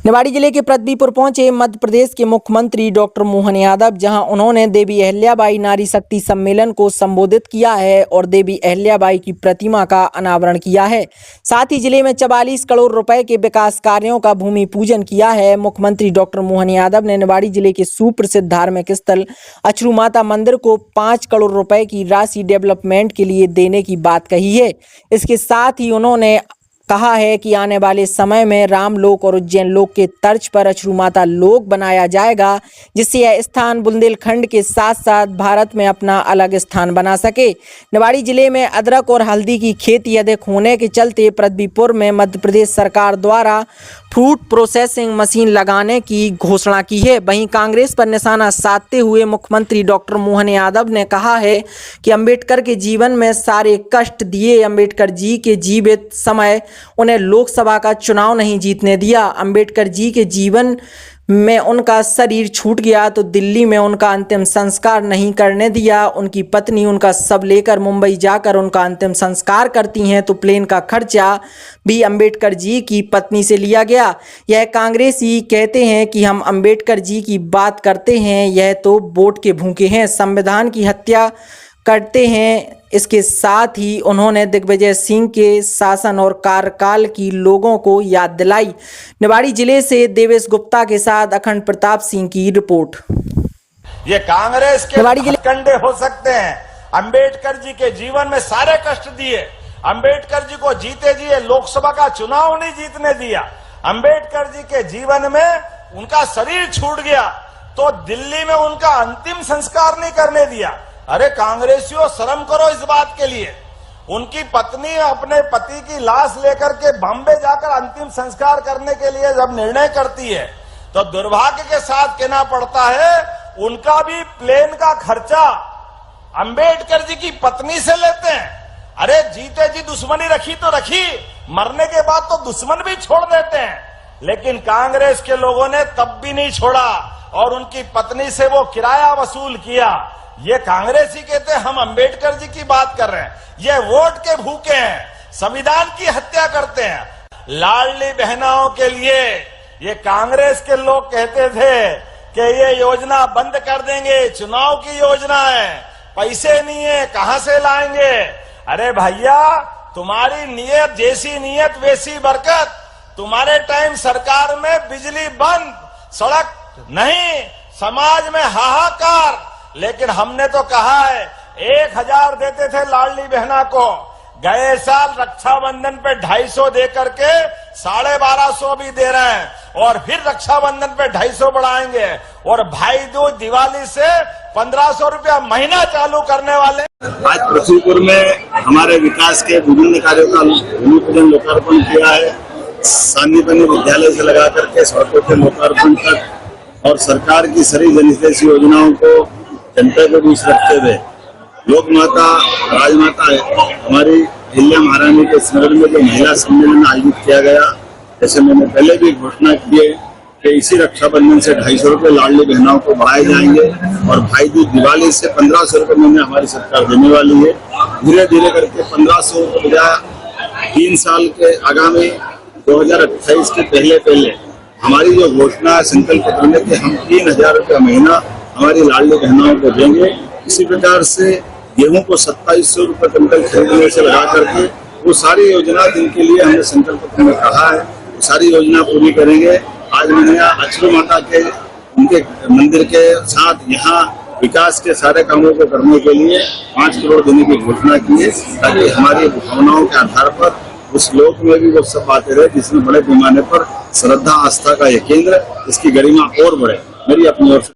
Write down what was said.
निवाड़ी जिले के पृथ्वीपुर पहुंचे मध्य प्रदेश के मुख्यमंत्री डॉक्टर मोहन यादव, जहां उन्होंने देवी अहिल्याबाई नारी शक्ति सम्मेलन को संबोधित किया है और देवी अहिल्याबाई की प्रतिमा का अनावरण किया है। साथ ही जिले में 44 करोड़ रुपए के विकास कार्यों का भूमि पूजन किया है। मुख्यमंत्री डॉक्टर मोहन यादव ने निवाड़ी जिले के सुप्रसिद्ध धार्मिक स्थल अचरू माता मंदिर को 5 करोड़ रुपए की राशि डेवलपमेंट के लिए देने की बात कही है। इसके साथ ही उन्होंने कहा है कि आने वाले समय में रामलोक और उज्जैन लोक के तर्ज पर अचरू माता लोक बनाया जाएगा, जिससे यह स्थान बुंदेलखंड के साथ साथ भारत में अपना अलग स्थान बना सके। निवाड़ी जिले में अदरक और हल्दी की खेती अधिक होने के चलते पृथ्वीपुर में मध्य प्रदेश सरकार द्वारा फ्रूट प्रोसेसिंग मशीन लगाने की घोषणा की है। वहीं कांग्रेस पर निशाना साधते हुए मुख्यमंत्री डॉक्टर मोहन यादव ने कहा है कि अंबेडकर के जीवन में सारे कष्ट दिए। अंबेडकर जी के जीवित समय उन्हें लोकसभा का चुनाव नहीं जीतने दिया। अंबेडकर जी के जीवन में उनका शरीर छूट गया तो दिल्ली में उनका अंतिम संस्कार नहीं करने दिया। उनकी पत्नी उनका शव लेकर मुंबई जाकर उनका अंतिम संस्कार करती हैं तो प्लेन का खर्चा भी अंबेडकर जी की पत्नी से लिया गया। यह कांग्रेसी कहते हैं कि हम अंबेडकर जी की बात करते हैं, यह तो वोट के भूखे हैं, संविधान की हत्या करते हैं। इसके साथ ही उन्होंने दिग्विजय सिंह के शासन और कार्यकाल की लोगों को याद दिलाई। निवाड़ी जिले से देवेश गुप्ता के साथ अखंड प्रताप सिंह की रिपोर्ट। ये कांग्रेस के कंडे हो सकते हैं। अंबेडकर जी के जीवन में सारे कष्ट दिए। अंबेडकर जी को जीते जी लोकसभा का चुनाव नहीं जीतने दिया। अंबेडकर जी के जीवन में उनका शरीर छूट गया तो दिल्ली में उनका अंतिम संस्कार नहीं करने दिया। अरे कांग्रेसियों, शर्म करो इस बात के लिए। उनकी पत्नी अपने पति की लाश लेकर के बॉम्बे जाकर अंतिम संस्कार करने के लिए जब निर्णय करती है तो दुर्भाग्य के साथ कहना पड़ता है उनका भी प्लेन का खर्चा अंबेडकर जी की पत्नी से लेते हैं। अरे जीते जी दुश्मनी रखी तो रखी, मरने के बाद तो दुश्मन भी छोड़ देते हैं। लेकिन कांग्रेस के लोगों ने तब भी नहीं छोड़ा और उनकी पत्नी से वो किराया वसूल किया। ये कांग्रेसी कहते हैं हम अंबेडकर जी की बात कर रहे हैं। ये वोट के भूखे हैं, संविधान की हत्या करते हैं। लाडली बहनाओं के लिए ये कांग्रेस के लोग कहते थे कि ये योजना बंद कर देंगे, चुनाव की योजना है, पैसे नहीं है, कहां से लाएंगे। अरे भैया, तुम्हारी नीयत जैसी नीयत वैसी बरकत। तुम्हारे टाइम सरकार में बिजली बंद, सड़क नहीं, समाज में हाहाकार। लेकिन हमने तो कहा है 1000 देते थे लाडली बहना को, गए साल रक्षाबंधन पे 250 दे करके 1250 भी दे रहे हैं और फिर रक्षाबंधन पे 250 बढ़ाएंगे और भाई दूज दिवाली से 1500 रुपया महीना चालू करने वाले। आज पृथ्वीपुर में हमारे विकास के विभिन्न कार्यों का भूमि पूजन लोकार्पण किया है। सांदीपनि विद्यालय से लगा करके सड़कों के लोकार्पण तक और सरकार की सारी जनहितैषी योजनाओं को जनता के बीच रखते हुए लोक माता राजमाता हमारी अहिल्या महारानी के स्मरण में जो महिला सम्मेलन आयोजित किया गया, जैसे मैंने पहले भी घोषणा की है कि इसी रक्षाबंधन से 250 रुपये लाडली बहनाओं को बढ़ाए जाएंगे और भाई दूज दिवाली से 1500 रुपये महीने हमारी सरकार देने वाली है। धीरे धीरे करके 1500 के बजाय 3 साल के आगामी 2028 के पहले हमारी जो घोषणा है संकल्प करने के हम 3000 रुपये महीना हमारी लाडली बहनाओं को देंगे। इसी प्रकार से गेहूं को 2700 रुपये क्विंटल खरीदने से लगा करके वो सारी योजना जिनके लिए हमने संकल्प में कहा है वो सारी योजना पूरी करेंगे। आज मैंने अचरू माता के उनके मंदिर के साथ यहाँ विकास के सारे कामों को करने के लिए 5 करोड़ देने की घोषणा की है, ताकि हमारी भावनाओं के आधार पर उस लोक में भी वो सब बातें रहे जिसमें बड़े पैमाने पर श्रद्धा आस्था का ये केंद्र, इसकी गरिमा और बढ़े। मेरी अपनी ओर से